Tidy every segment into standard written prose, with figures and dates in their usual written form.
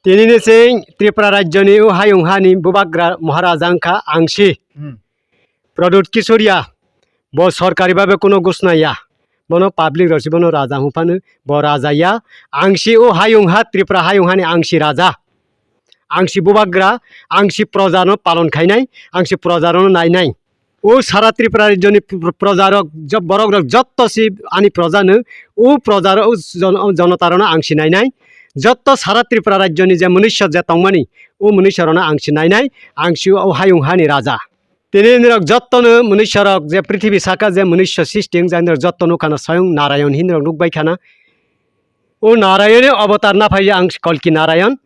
Tinini sing Tripura Rajyani Hayung Hani Bubagra Maharajangka Angshi Product Kisurya Bo Sorkari Babe Kuno Gusnaya Bono Public Rosibono Raja Hupanu Bo Rajaya Angshi Hayung Ha Tripura Hayung Hani Angshi Raja Angshi Bubagra Angshi Prozano Palon Kainai Angshi Prozano Nainai O Sara Tripura Rajyani Prozarok Job Borogrok Jottosi Ani Prozanu O Prozaro Jonotarona Angshi Nainai Jotto Sara Tripura Rajyani je Munishya je Tongmani O Munishyorona Angshi Nainai Angshi O Hayung Hani Raja Tini nirok jottonu Munishyorok je Prithibi Saka je Munishya Sisting janir jottonu kana Swayam Narayan hinrok nukbai khana O Narayane avatar na phai Angshi Kalki Narayan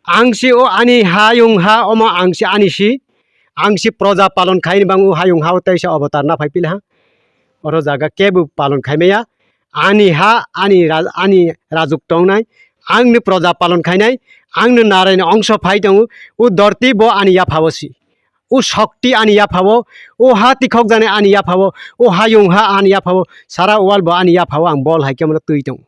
Angshi O Ani Hayung Ha Omo Angshi Anishi Angshi Proja Palon Khaini bang O Hayung Ha taisa avatar na phai pilha Oro jaga kebu palon khaimeya Ani ha ani rajuk tongnai angni proja palon khainai angni Narayan angsho phai dong o dorti bo ani ya phawasi o shakti ani ya phawo o ha tikhok jane ani ya phawo o hayung ha ani ya phawo sara wal bo ani ya phawo ang bol hai kemra tui dong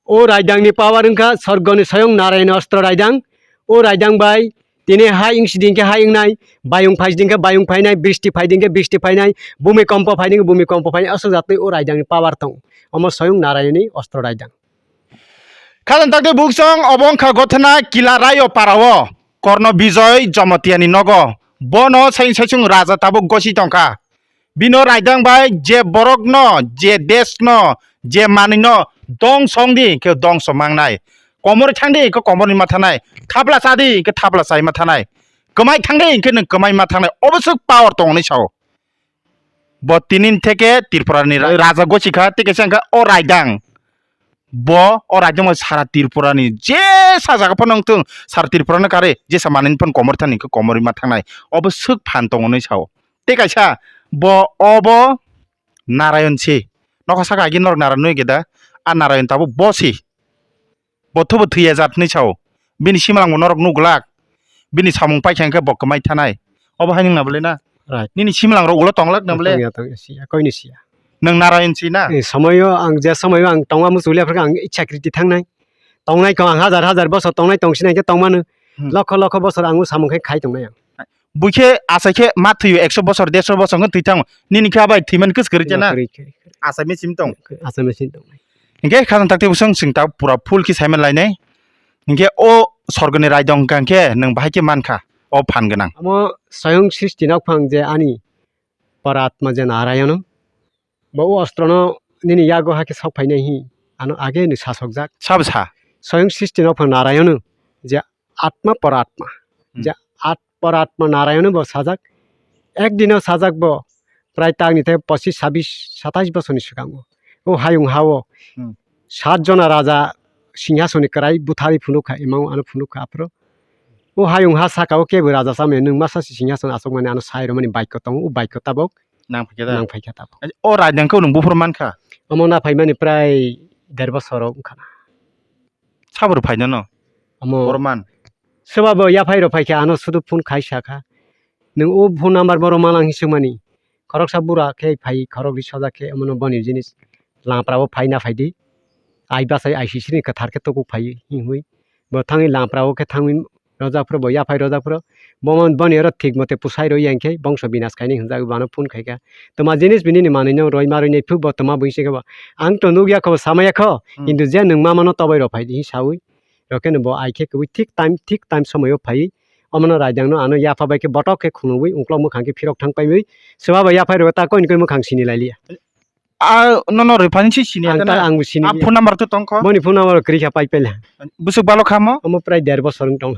o raidangni power angka sorgoni Swayam Narayan astra raidang o raidang bai tini ha ingsi dingke ha ingnai bayung phai dingke bayung phai nai bristi phai dingke bristi phai nai bhumikompo phai dingke bhumikompo phai aso jatoi o raidangni power tong Omo Swayam Narayani Ostro Raidang. Kalan takde buksong obong ka gothana kila rayo parawo korno bijoy jomotiani nogo bono saing raja tabo gosi tongka bino raidang bai je borok no je des no je mani no dong songdi ke dong somangnai komor thangdi ke komor ni mathanai thapla sadi ke thapla sai mathanai kamai thangdi ke nang kamai mathanai obosuk power tongni sao bo tinin theke Tripura ni raja gochikha teke sangka o raidang bo o raidang sara Tripura ni je sajaga ponongtung sara Tripura na kare je samanin pon komor thani ke komori ma thangnai obo suk phan tongoni sao tekaisa bo obo Narayan si nokha saka agi nor Narayan noi geda a Narayan tabo bosi bo thobo thuya jatni sao bini simalang norok nuglak bini samung paikhanke bo kamai thanai obo haning na bole na Right. Nini simlang ro ulo tonglak na bole Koini sia. Nang Narayan si na. Samayo ang je samayo ang tongwa musulia phaka ang ichakriti thangnai. Tongnai ko ang hazar bosor tongnai tongsinai ke tongmanu. Lokho bosor ang samung khai tongnai ang. Buike asake mathuyo 100 bosor 150 bosor ngon tuitang nini kha bai thiman kis kri jana. Asame simtong. Asame simtong. Inge khasan takte busang singta pura full ki saiman lainai. Inge o sorgoni raidong kangke nang bahai ke mankha. O phan ganang amo Swayam Srishti Nakphang je ani Paratma je Narayanam bo astrono nini yago hake sok phainai hi ano age ni sasok jak sabsa Swayam Srishti Nakphang Narayanu je Atma Paratma je Paratma Narayanu bo sajak ekdino sajak bo prai tagni the 25 26 27 বছর sigango o hayung hawo 7 jona raja singhasoni karai buthari phunukha imau ano phunukha apro O hayung ha saka o kebu raja same nung masa singhasan asok mane ano sairo mani bike ko tong o bike ko tabok nang phikeda nang phaikha tabok o raidang ko nung bufur mankha amo na phai mani prai 1.5 bosor khana sabur phaina no amo borman soba bo ya phairo phaikha ano sudu phun khai saka nung o phun number boro malang hisumani khorok sabura ke phai khorok risoja ke amono boni jinis lampra bo phai na phaidi ai basai ICC ni kathar ke to ko phai hi hui bo thangi lampra o ke thangi Rajapura bo ya phai Rajapura bomon boniero thik mote pusai roi yanke bongso binas kaini hunja bano phun khaika toma jinis bini ni manino roi mari nei phu bo toma buise ga ang to nugya kho samaya kho kintu je nung mamano tobai ro phai hi saui roken bo aike ko thik time samayo phai amano raidang no ano ya phabai ke botok ke khunui ungklok mu khangke phirok thang paimui soba bo ya phai ro ta koin mu khang sini lailia a no refani si sini anta ang sini a phone number to tongkho boni phone number kri kha pai pela busuk balo khamo amo prai 1.5 bosor tong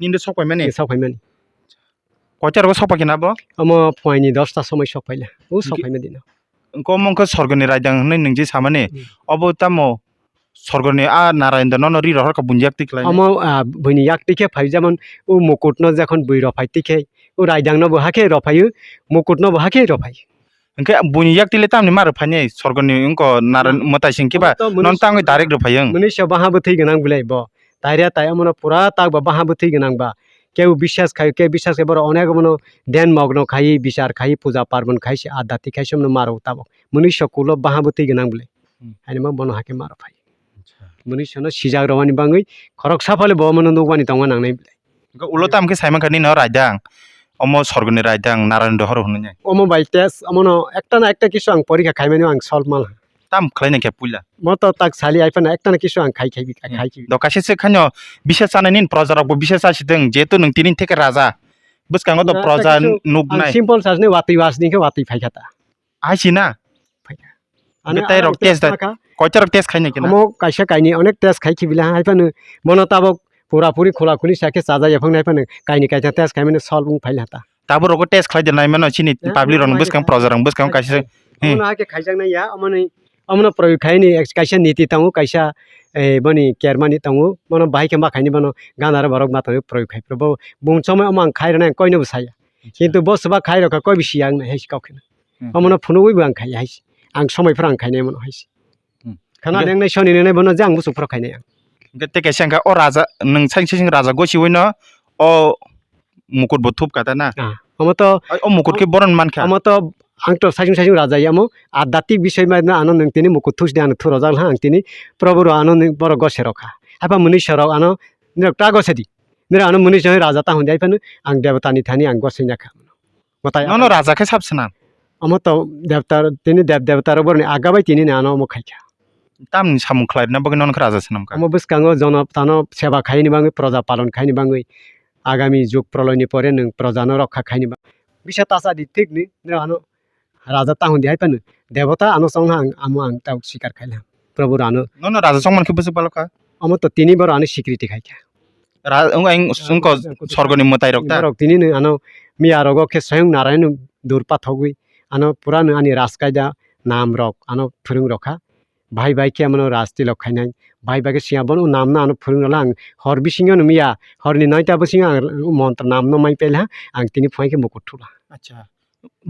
ninde sokpai mane sok phaimani koitar go sokpa kina bo amo phaini 10 ta samai sok paila o sok phaimani dino ko mongko sorgoni raidang nei ningji samane obo tamo sorgoni a Narayan no ri rohor ka bunjak tiklai amo buni yak tike phai jamon o mukut no jakhon bui ro phai tike o raidang no bo hake ro phai mukut no bo hake ro phai engke buni yak tile tamni mar phane sorgoni engko Narayan matai singkiba non tangai direct ro phayang muni so baha buthi ganang bulai bo taira tai amono pura tak ba baha buthi ganang ba কেউ বিশ্বাস খায় কে বিশ্বাস করে বড় অনেক মনো ধ্যান মগ্ন খাই বিচার খাই পূজা পার্বণ খাইছে আধ্যাত্মিক খাইছে মারো তাবো মনুষ্য কুল বাহাবতী গনাং বলে আইনমা বন হাকে মারো ভাই muni sono sijak romani bangai khorok sapale bo mono nugwani tonga nangnai ulo tam ke saimang khani no raidang omo sorgoni raidang naran dohor hunnya omo by test amono ekta na ekta kisu ang porikha khaimani ang solve mal tam khlaina ke puila mo to tak sali aipana ekta na kisu ang khai ki dokase se khanyo bishes chananin projarok bo bishes asideng jetu nung tinin theke raja buskango do proja nugnai simple sajne wati wasni ke wati phaikata aisina Getai rok test da koitar rok test khaina kina amo kaisa kaini onek test khai ki bila aipana mono tabok pura puri khula khuli sake saja yafang nai pana kaini kaisa test khaimani solve phaila ta tabo rok test khlai nai mano chini public ron buskang projarang buskang kaisa amono hake khaijang na ya amona प्रयोग खाइनि काइसा नीति तंगु काइसा बनि केयरमानि तंगु मनो बाइके मा खाइनि बनो गानार बरक मात्र प्रयोग खाइ प्रबो बुं समय अमं खाइरना कोइनो बसाया किन्तु बसबा खाइरका कोइ बिसियां न हेस काखिन अमनो फुनुइ बं खाइ हाइस आं समयफोर आं खाइनाय मनो हाइस खाना नेंनाय सनि नेंनाय बनो जां बुसुफोर खाइनाय आं गते केसंगा ओ राजा नों साइसिं राजा गसिवैनो ओ मुकुट बथुप काता ना अमो तो ओ मुकुट के बरन मानखा अमो तो आं तो साइसिं राजा यामो आध्यात्मिक विषय मा आनो नों तिनि मुकुट थुस दे आनो थुर जाल हां तिनि प्रभु रो आनो बर गसे रखा आबा मुनि सर आनो निरक्ता गसेदि निर आनो मुनि जय राजा ता हुंदाय फन आं देवतानि थानि आं गसेना खा बताय नो राजा के साबसना अमो तो देवता तिनि देवता रो बरनि आगाबाय तिनि आनो मो खाइखा ताम सामु खलाइना बगै नन राजा सनम का अमो बुसकांगो जन तानो सेवा खाइनि बाङै प्रजा पालन खाइनि बाङै आगामी जुग प्रलयनि परे नों प्रजानो रक्षा खाइनि बिसा तासा दि ठीक नि निर आनो राजा ता हुंदाय फन देवता आनो संग आमो आं ता स्वीकार खाइला प्रभु रानो नो राजा संग के बुझ पालका अमो तो तिनि बर आनो स्वीकृति खाइखा राजा उनको स्वर्गनि मताइ रक्ता रक तिनि न आनो मिया रगो के स्वयं नारायण दुरपा थगुइ आनो पुरा न आनि राजकायदा नाम रक आनो फुरुं रखा भाई भाई के आमनो राजति लखाइनाय भाई भाई के सिया बन नाम ना आनो फुरुं रला आं हर बिसिङो न मिया हरनि नयता बसिङ आं मन्त्र नाम न माइ पेला आं तिनि फय के मुकुट थुला अच्छा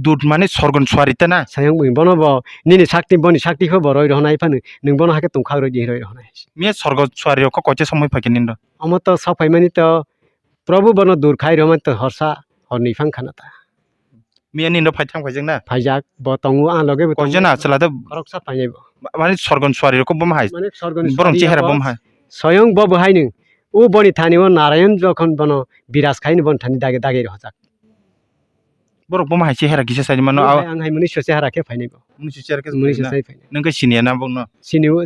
दूध माने स्वर्गन स्वारिता ना सायं बुइ बन ब निनि शक्ति बनि शक्ति खो बरय रहनाय फन नों बन हाके तुंखा रय दिरय रहनाय मिया स्वर्ग स्वारि को कचे समय फकिनिन र अम त सफाइ मानि त प्रभु बन दूर खाइ रहम त हर्षा हरनि फां खानाता मिया निन फाइथां फाइजों ना फाइजाक ब तंगु आ लगे ब कजना चलादा रक्सा फाइनाय माने स्वर्गन स्वारि को बम हाइ माने स्वर्गनि बरम चेहरा बम हाइ स्वयं ब बहाइनि उ बनि थानिव नारायण जखन बन विराज खाइनि बन थानि दागे दागे रहजाक बरम बम हाइ चेहरा किसे साइ मानो आं हाइ मुनि ससे हाराके फाइनाय ब मुनि चेहरा के मुनि ससे फाइनाय नंगे सिनिया ना बंनो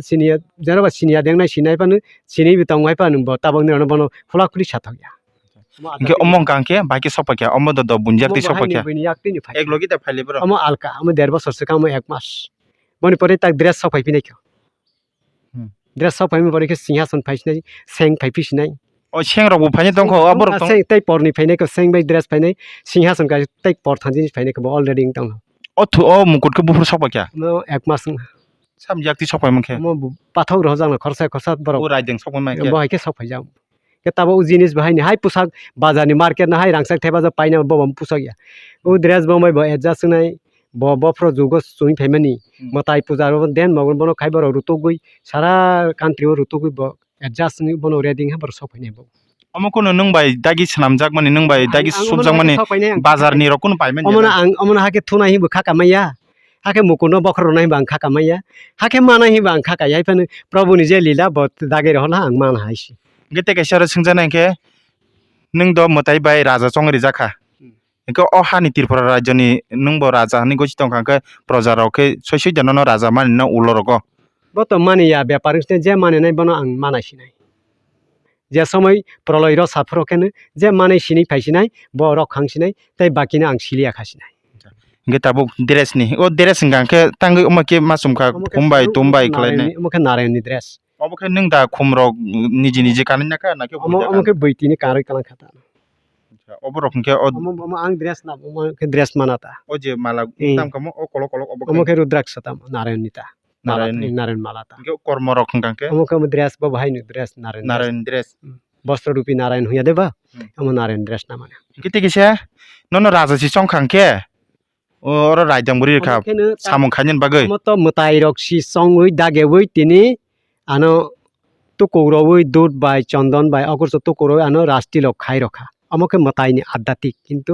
सिनिया जरबा सिनिया देंनाय सिनाय पानु सिनि बितंगाय पानु ब ताबंग न बन खुला खुली साथया इनके अमंग कांके बाकी सपक्या अम द बुंजाकति सपक्या एक लोगी त फाइले बर अम आलका अम 1.5 वर्ष से काम 1 मास बनि परे तक ड्रेस सफाइ पिनै ख ड्रेस सफाइ म परे के सिंहासन फाइसिनाय सेंग फाइपिसिनाय ओ सेंग रबो फाइने दंखो अबर दं सेंग तै परनि फाइनाय को सेंग बाय ड्रेस फाइनाय सिंहासन का तै पर थांजिनि फाइनाय को अलरेडी दं ओ थु ओ मुकुट के बुफुर सपक्या म 1 मास सामजाकति सपय मंखे म पाथौ रह जान खरसा बर ओ राइदिं सपय माके बहाय के सफाइ जाम के तब उ जिनिस बहाइनि हाय पुसाक बाजारनि मार्केट ना हाय रांसाक थेबा पाइना बबम पुसाक या उ ड्रेस बमै ब एडजस्ट नै बफ्रो जुगो सुइ फेमनि मताइ पूजा रो देन मगन बनो खाइ बर रुतो गई सारा कान्ट्री रुतो गई ब एडजस्ट नि बनो रेडिंग हा बर सफाइने ब अमको नों बाय दागि सनामजाक माने नों बाय दागि सुबजाक माने बाजारनि रकुन पाइमेन अमना हाके थुना हि बखा कामैया हाके मुकुनो बखरो नै बांखा कामैया हाके माना हि बांखा काय फन प्रभु नि जे लीला ब दागे रहला आं मान हाइसि गेते केसर सिंजानाय के नों द मताइ बाय राजा चंगरि जाखा इको अहानि तिरपुरा राज्यनि नों ब राजा नि गछि दंखाके प्रजा रके सयसय जनन राजा माने न उलरग ब त माने या व्यापार जे माने नै बन आं मानासि नै जे समय प्रलय र साफरकेन जे माने सिनि फाइसिनाय ब रखांसिनाय तै बाकिना आं सिलिया खासिनाय गेताबो ड्रेसनि ओ ड्रेस गांके तांगै अमके मासुमखा खुमबाय तुमबाय खलायने अमके नारायणनि ड्रेस अबके नों दा खुमर निजि निजि कानना का नाके अमके बैतिनि कारय काला खाता अब रखनके अम आं ड्रेस ना अमके ड्रेस मानाता ओ जे माला ताम कम ओ कलो कलो अमके रुद्राक्ष ता नारायणनिता नारायण मालाता के कर्म रखन कांके अमके ड्रेस ब भाइनु ड्रेस नारायण ड्रेस वस्त्र रूपी नारायण हुया देबा अम नारायण ड्रेस ना माने किते किसे नन राजा सि संखांके और रायदांबुरि खा सामु खानिन बागै म त मताइ रक्सी संगै दागेवै तिनि आनो तो कौरवै दूध बाय चंदन बाय अकुर तो कौरवै आनो राष्ट्रीय लोक खाइ रखा अमके मताइनि आध्यात्मिक किंतु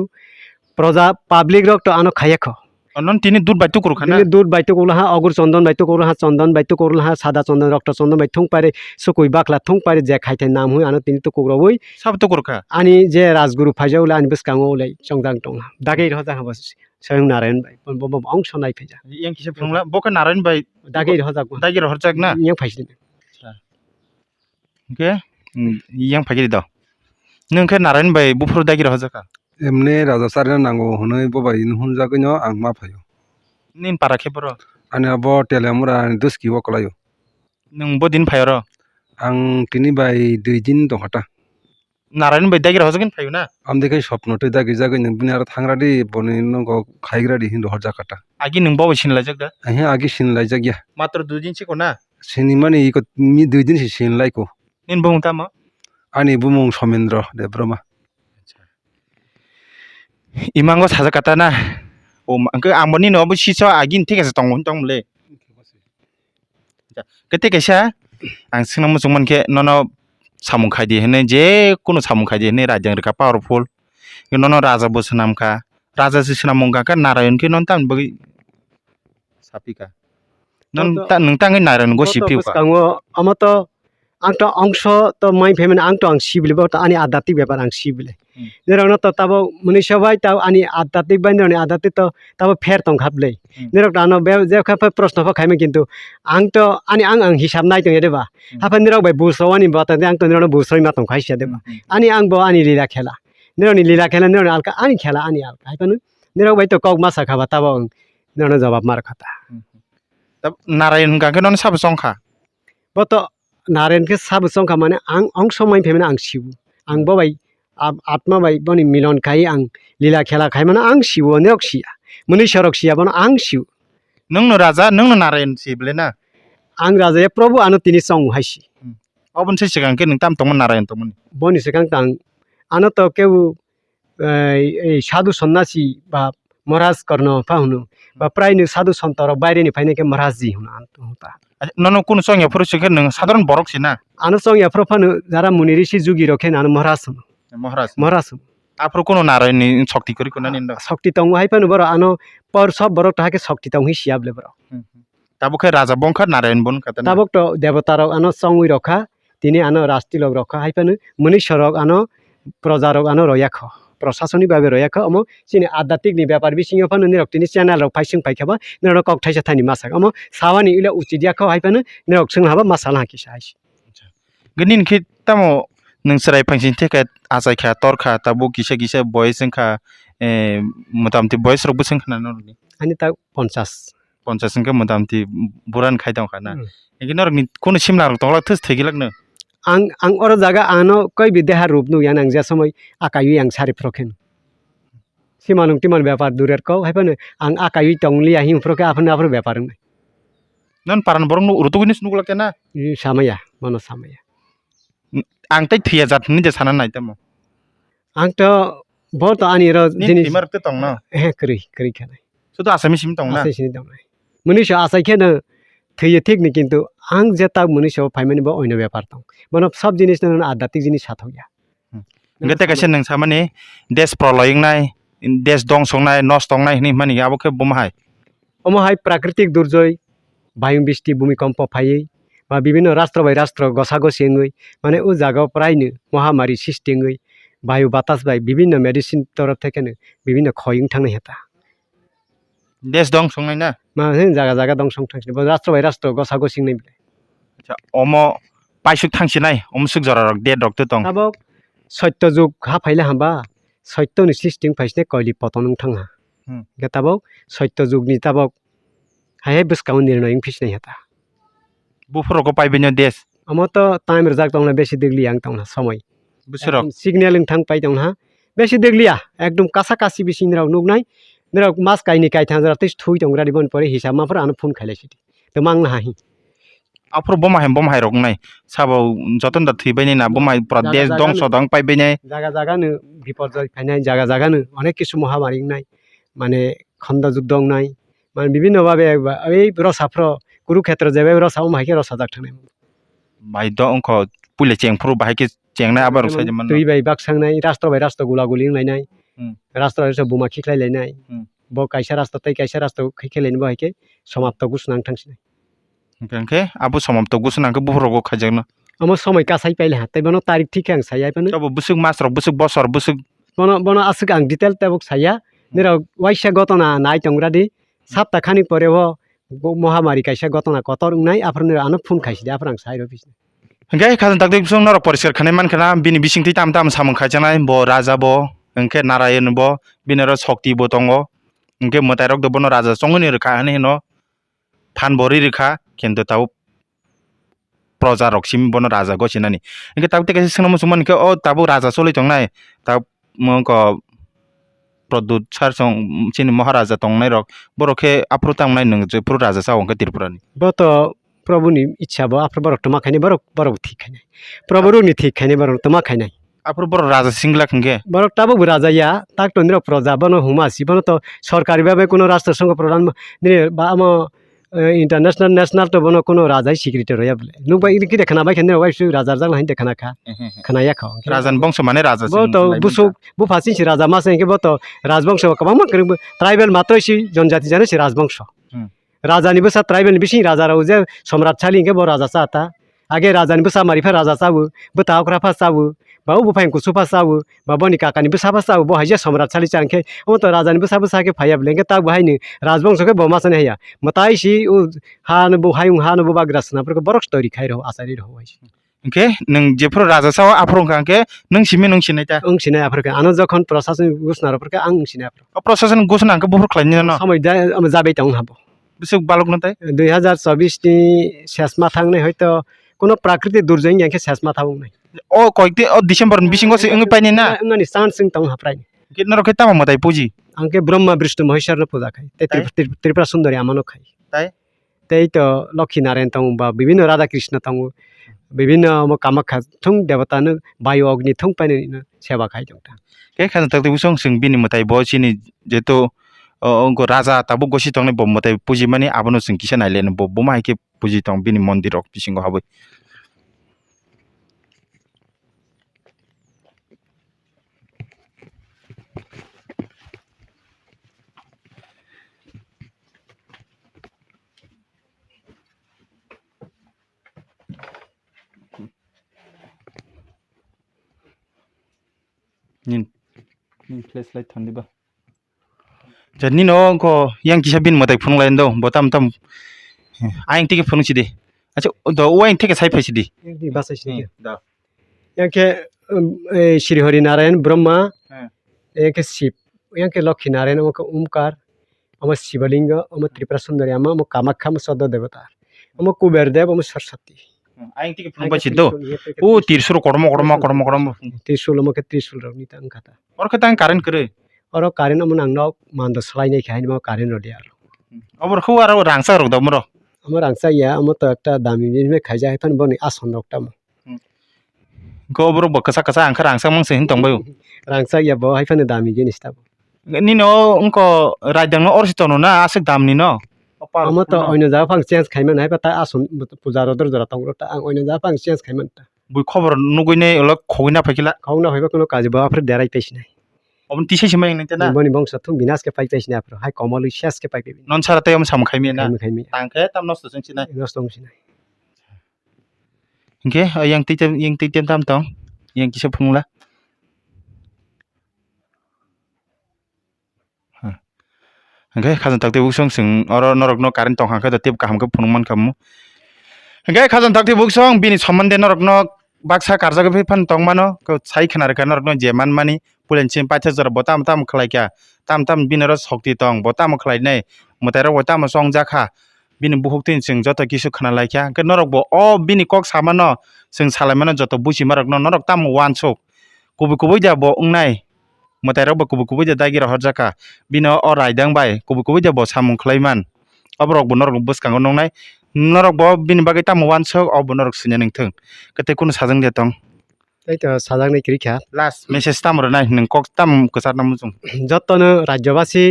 प्रजा पब्लिक रक तो आनो खायख অনন তিনি দুধ বাইতো করখানা দিনে দুধ বাইতো করলো হা অগুর চন্দন বাইতো করলো হা চন্দন বাইতো করলো হা সাদা চন্দন রক্ত চন্দন বাই থং পারে সুকুই বাকলা থং পারে যে খাইতে নাম হুই আনো তিনি তো কোগ্রবই সাব তো করখা ani je rajguru phajaula ani beskango lai chongdang tong dagei roja ha bas sayang narayan bai bom ong sonai phaja yang kisa phungla boka naran bai dagei roja ko dagi horjak na yang phaisin ke yang phagi do nung khe naran bai bufur dagi horjaka এমনি রাজা সারিনা নাঙ্গো হনে ববাই হুন জাগিনো আং মা ফাইও nin para khe bro আনি আবো টেলেমুরা দুস্কি ওকলাইও nung bodin phayoro আং তিনি বাই 2 দিন দহটা naran bai dagi horjakin phayo na আম দেখে স্বপ্নতে দাগি জাগি নং বিনি আর থাংরাদি বনি নঙ্গ খাইগ্রাদি হিন্দু হরজা কাটা agi nung bawo sinlajak da আহি আগে সিন লাই জাগিয়া matro dujin chiko na সিনি মানে ইকো মি 2 দিন সিন লাইকো nin bong tamo আনি বুমুং Samendra Debbarma imango saja kata na o angke amboni no bu siso agin thik ase tong le kete kaisa ang sinam mujungman ke nono samung khai di hene je kono samung khai di hene rajang reka powerful nono raja bosanam ka raja sinam mongka ka narayan ke non tam bagi sapika non ta nung tang narayan go sipi ka beskango amato angto angsho to mai phemen angto ang sibile ba ani adatik ব্যাপার ang sibile nerona to tabo muni sabai taw ani adatik bai neroni adatik to tabo fer tong khaple nerok ano je khapa প্রশ্ন fa khaime kintu angto ani ang hisab nai tong edeba hapan nerok bai busawani bata angto nerona busoi ma tong khaisia deba ani ang bo ani lila khela neroni alka ani khela ani alka haipanu nerok bai to kok masa khaba tabo nerona jawab mar khata tab narayan ka ke non sab songkha boto naren ke sab songkha mane ang angso mai phemen ang sibu ang bo bai आत्मा bai boni milon khai ang lila khela khai mana ang sibo nerok sia muni sorok sia bono ang siu nung no raja nung no narayan sible na ang raja ya Prabhu ano tini song haisi obon se sigang ke nung tam tong narayan tong boni sekang tang ano to keu ei sadhu sannasi ba महाराज गर्न पाउनु বা প্রায় নি সাধু সন্তর বাইরে নি ফাইনে কে महाराज जी हुन आन्त हुता nono kun song ya furu sikhe nung sadharan borok sina ano song ya profanu jara muni rishi jugi rokhe nan महाराज महाराज afro kono narayan ni shakti kori kona ninda শক্তি তং হাই পানু বড় আনো পর সব বড় তাহাকে শক্তি তং হি সিয়াবলে বড় tabo khe raja bongkha narayan bon kata na তাবক তো দেবতারক আনো সংউই রক্ষা তিনি আনো রাষ্ট্রীয় রক্ষা হাই পানু মনীশ্বরক আনো প্রজারক আনো রয়াখ প্রশাসনিক ভাবে রয়াখ অম চিনি আধ্যাত্মিক নি ব্যাপার বিসিং ফানু নিরক তিনি চ্যানেল রক ফাইসিং ফাইখাবা নিরক কক থাইসা থানি মাসাক অম সাওয়ানি ইলা উচিদিয়া খ হাই পানু নিরক সং হাবা মাসাল হাকি সাইস genin khi tamo nung serai pangsin theke asai kha tor kha tabo kisa kisa boys kha motamti boys rok busing khana no ani তা 50 50 kha motamti buran khai dang khana eginor ni kono simla rok tongla thus thegilak no ang or jaga ano koi bideha rup nu yan ang ja সময় আকাই ang সারি প্রখেন সিমানুং তিমান ব্যাপার দূরের কও high Panu ang আকাই টংলি আহিং প্রকে আপন আপর ব্যাপার নাই non paran borong nu urutu ginis nugulak na সামায়া mono সামায়া ang tai thia jat ni je sanan nai tamo ang to bot ani ro ni jinis timar te tong na he kri khana sudo asami sim tong na asai sini dong nai munisha asai khena থইয়ে ঠিক নি কিন্তু আং যেটা মুনিশো ফাইমানি বা অন্য ব্যাপার তং মানে সব জিনিস না আধ্যাত্মিক জিনিস সাথ হইয়া ngete kaise nang samani des proloying nai des dong song nai nos tong nai ni mani abo khe bomhai অমহাই প্রাকৃতিক দুর্যোগ বায়ু বৃষ্টি ভূমিকম্প ফাইয়ে বা বিভিন্ন রাষ্ট্র বাই রাষ্ট্র গসাগসি হই মানে ও জায়গা প্রায়নো মহামারী সৃষ্টি হই বায়ু বাতাস বাই বিভিন্ন মেডিসিন তরফ থেকে বিভিন্ন ক্ষয়ং থাংনাই হেতা des dong song nai na মা জায়গা জায়গা দং সং থাংসি রাষ্ট্র বাই রাষ্ট্র গসাগসি নাই acha omo paisuk thangsi nai omsuk jora rok de rok te tong তাবক সত্য যুগ হা ফাইলে হাবা সত্য নি সৃষ্টি ফাইসনে কইলি পতন থাংহা গে তাবক সত্য যুগ নি তাবক হাই বসকাউ নির্ণয় ফিসনে হেতা bufur ko paibenya des আমত টাইম রেজাক তংনা বেশি দেখলি আং তংনা সময় busirok সিগন্যালিং থাং পাই তংনা বেশি দেখলিয়া একদম কাছাকাছি বেশি নিরাও নুগনাই নিরাও মাস কাইনি কাই থাং জরা তিস থুই তংরা দিবন পরে হিসাব মাফর আনো ফোন খাইলাইছি তো মাংনা হাহি afro bomhai rok nai sabo joton da thibeni na bomhai pra des dong so dong paibenya জায়গা জায়গা নো বিপর্যয় ফাইনাই জায়গা জায়গা নো অনেক কিছু মহামারী নাই মানে খন্দ যুদ্ধ নাই মানে বিভিন্ন ভাবে এই রসাফ্র কুরুক্ষেত্র যাবে রসা মাইকে রসা জাক থানাই bai dong ko pule chengfru bai ke chengnai abar sai jaman তুই বাই বাকসাং নাই রাষ্ট্র বাই রাষ্ট্র গুলাগুলি নাই রাষ্ট্র রাষ্ট্র বোমা খিখলাই নাই bo kaisa rasta tei kaisa rasta kheleni bo haike समाप्त गुसनां थांसिनाय Oke, abo somamto gusnang ke buhrogo khajagno. amo সময় কাছাই পাইলে হা তাই বনো তারিখ ঠিক আং সাইয়া পানো Tabo busuk mas rok busuk bosor busuk বনো বনো আসুক আং ডিটেল তাবুক সাইয়া নিরা ওয়াইসা গতনা নাই টংরাদি সাতটা খানিক পরে ও মহামারী কাইসা গতনা কতর নাই আপনার আনো ফোন খাইছি দে আপনার সাইর office Oke, khajang takde busung norok poriskar khanai mankana bini bisingti tam tam samung khajanai bo raja bo engke narayan bo bini ro shokti bo tongo engke motai rok do bono raja songoni rikha hani no phan bori rikha kintu tau proja rok sim bono raja gosinani engke tau te kaisa singna musuman ke o tabu raja soli tongnai tau mongko produt sar song chini maharaja tongnai rok borokhe apru tangnai nung je puru raja sa ongke tirpurani বত প্রভুনি ইচ্ছা বো আপনার বরক তোমা খাইনি বরক বরক ঠিক খাইনাই প্রভুরু নি ঠিক খাইনি বরক তোমা খাইনাই apru bor raja singla khenge বরক তাবো রাজা ইয়া তাক তো নির প্রজা বনো হুমাসি বনো তো সরকারি ভাবে কোনো রাষ্ট্রসংঘ প্রধান বা আমো ইন্টারন্যাশনাল ন্যাশনাল তো বনো কোনো রাজাই সিকিউরিটি রয়া বলে নুবা ইকি দেখানা বাই খেনে ওয়াইসু রাজার জাং লাইন দেখানা খা খানায়া খাও rajan bongso mane raja বো তো বুসুক বু ফাসিনছি রাজা মাসে একে বো তো রাজবংশ কবাং মান করিব ট্রাইবেল মাত্রইছি জনজাতি জানে সে রাজবংশ রাজানি বসা ট্রাইবেল বিসি রাজারাও যে সম্রাট ছালি একে বো রাজা সাতা আগে রাজানি বসা মারিফা রাজা সাবু বো তাওকরা ফা সাবু বা ও বুফাইন কুসু ফা সাবু বা বনি কাকানি বসা ফা সাবু বো হাইজা সম্রাট ছালি চানকে ও তো রাজানি বসা বসা কে ফাইয়া বলেঙ্গে তাক বাহাইনি রাজবংশকে বো মাসনে হাইয়া মতাইছি ও হান বো হায়ুং হান বো বাগ্রাসনা ফরকে বরক স্টোরি খাই রহ আসারি রহ হাইছি Oke, nung jepro raja sawa aprong kangke nung simi nung sinai ta. ওং সিনাই আফরকে আনো যখন প্রশাসন ঘোষণার ফরকে আং Sinai আফর Prosesan gusun angke buhur klaini no. সময় যাবেই তাও হাবো Busuk balok no tai. 2024 ni শেষ মাথাং নাই হয়তো কোনো প্রাকৃতিক দুর্যোগ ইয়াকে শেষ মাথাও নাই O koikte o December bisingo se ungi paini na. ngani sans sing tong haprai Kitna rokhe tama motai puji. angke Brahma Vishnu Maheshwar পূজা খাই তে ত্রিপুরা সুন্দরী আমানো খাই Tai. তেই তো লক্ষ্মী নারায়ণ তং বা বিভিন্ন রাধা কৃষ্ণ তং বিভিন্ন কামাখ্যা থং দেবতা ন বায়ু অগ্নি থং পাইনে সেবা খাই জংটা Ke khan takte busong sing bini motai bo chini jeto onko raja tabu gosi tongne bo motai puji mani abono sing kisa nailen bo boma ke puji tong bini mondir rok bisingo haboi. Nin flashlight thandi ba. Jadi no ko yang kisah bin motai phunung lain do botam tam aing tike phunung sidi. Acha do waing tike sai phai sidi. বাসাইছি Da. ইয়াকে শ্রী হরি নারায়ণ ব্রহ্মা হ্যাঁ। ইয়াকে শিব ইয়াকে লক্ষ্মী নারায়ণ আমাকে ওমকার আমার শিবলিঙ্গ আমার ত্রিপুরা সুন্দরী আমার কামাখ্যা আমার সদ দেবতা আমার কুবের দেব আমার Saraswati Aing tike phunung ba sido. O tirsur kormo kormo kormo kormo. ত্রিশূল আমাকে ত্রিশূল রনিতা আংখাতা Or katang karen kere. আর কারেন্ট আমার নাংনাও মান্দ সলাইনাই খাই আমার কারেন্ট রদি আর Obor khu aro rangsa rok damro. আমার আংসা ইয়া আমার তো একটা দামি জিনিস খাই যায় ফান বনি আসন রকটা Ko obor bo kasa kasa angkar rangsa mang sehin tong bayu. রাংসা ইয়া বো হাই ফান দামি জিনিস তা Ni no unko rajdang no orsi tono na asik dam ni no. আমার তো অন্য যা ফাং চেঞ্জ খাইমান হাই পাতা আসন পূজা রদর জরা তং রটা আং অন্য যা ফাং চেঞ্জ খাইমান তা Bui khobor nuguine olok khogina phakila. খাওনা হইবা কোনো কাজ বা আপরে দেরাই পাইছ না Obon tisai simai nang tena. বনি বংশ তুম বিনাশ কে পাই পাইছ না আপরে হাই কমল শেষ কে পাই পাইবি Non sara tayam sam khaimi na. খাইমি খাইমি Tangke tam no sung sinai. নষ্ট হইছ না Oke, yang titem tam tong. Yang kisa phungla. Oke, khazan takte busong sing oro norok no karin tong hangka tip kaham ke phunungman kamu. Oke, khazan takte busong bini sommande norok no baksa karja ke phan tong mano ko sai khana re norok no jeman mani pulen chin pacha jor botam tam khlai kya tam tam binaro shokti tong botam khlai nei motero botam song jakha bini buhuktin sing joto kisu khana lai kya ke norok bo o bini kok samano sing salaimano joto busi marok no norok tam wan sok kubu kubu ja bo ungnai motero bo kubu kubu ja dagi ro horjaka bino o raidang bai kubu kubu ja bo samung khlaiman obrok bo norok buskango nongnai norok bo bini bagai tam wan sok obo norok sinya ningthung kete kuno sajang de tong তাই তো সাজাং নাই ক্রিখা last message tamro nai ning kok tam kusar namujung যতন রাজ্যবাসী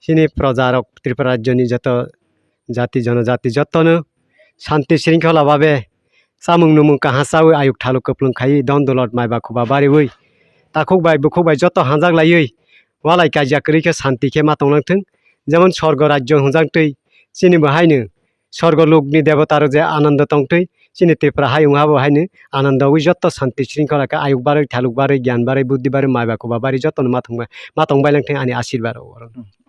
সিনি প্রজারক ত্রিপুরা রাজ্যনি যত জাতি জনজাতি যতন শান্তি শৃঙ্খলাভাবে সামুং নুমুং কাহাসাও আয়ুক ঠালু কপ্লুং খাই দন দলত মাইবা খুবা বাড়ি ওই তাকুক বাই বুকুক বাই যত হাজাক লাইই वालाय काजिया करिखे शांति के मातंग नांथों जेमन स्वर्ग राज्य हुंजांतै चिनि बहायनो स्वर्ग लोकनि देवतार जे आनंद तंतै चिनि त्रिपुरा हायुं हाबो हायनो आनंद उ जत्त शांति श्रृंखला का आयुग बारै थालुक बारै ज्ञान बारै बुद्धि बारै मायबाको बारै जत्त मातंग बायलांथै आनि आशीर्वाद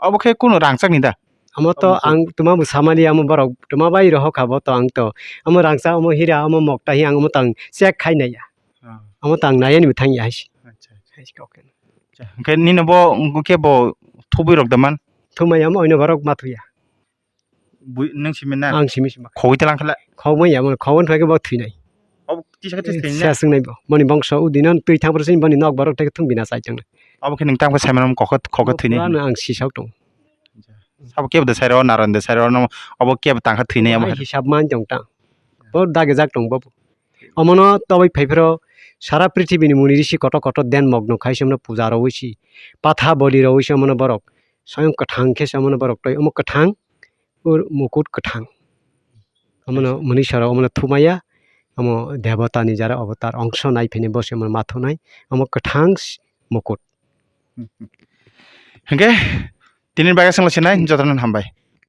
अब के कुनो रांगचाक नि दा आम तो आं तुमा सामानि आम बरक तुमा बाई रह खाबो तो आं तो आम रांगसा आम हिरा आम मक्ता हि आं आम तंग चेक खायनाया आम तंग नायनि बिथां यास के निनो बो के बो थुबि रक दमान थुमाय आम ओइनो बरक माथुया नों सिमेन ना आं सिमिस खौइते लांखला खौमै आम खौन थयके ब थुइनाय अब तिसा के थैना सेसंनाय ब मनि बंश उदिन तै थांबरसिन बनि नक बरक थयके थुंबिना साइजों अब के नोंथां को साइमन खखत थैने आं सिसाव दं सब के बद साइरो नारन दे साइरो अब के तांखा थैने अब हिसाब मान दं ता बहुत दागे जाक दं बाबू अमन तबै फैफ्रो सारा पृथ्वीनि मुनि ऋषि कट कट ध्यान मग्न खाइसमन पूजा रवैसि पाथा बलि रवैसि अमन बरक स्वयं कठां खेस अमन बरक तै अम कठां और मुकुट कठां अमन मनीश्वर अमन थुमाया अम देवता निजारा अवतार अंश नायफिने बसे अमन माथो नाय अम कठां मुकुट हंगे तिनि बागा संलसिनाय जतन हामबाय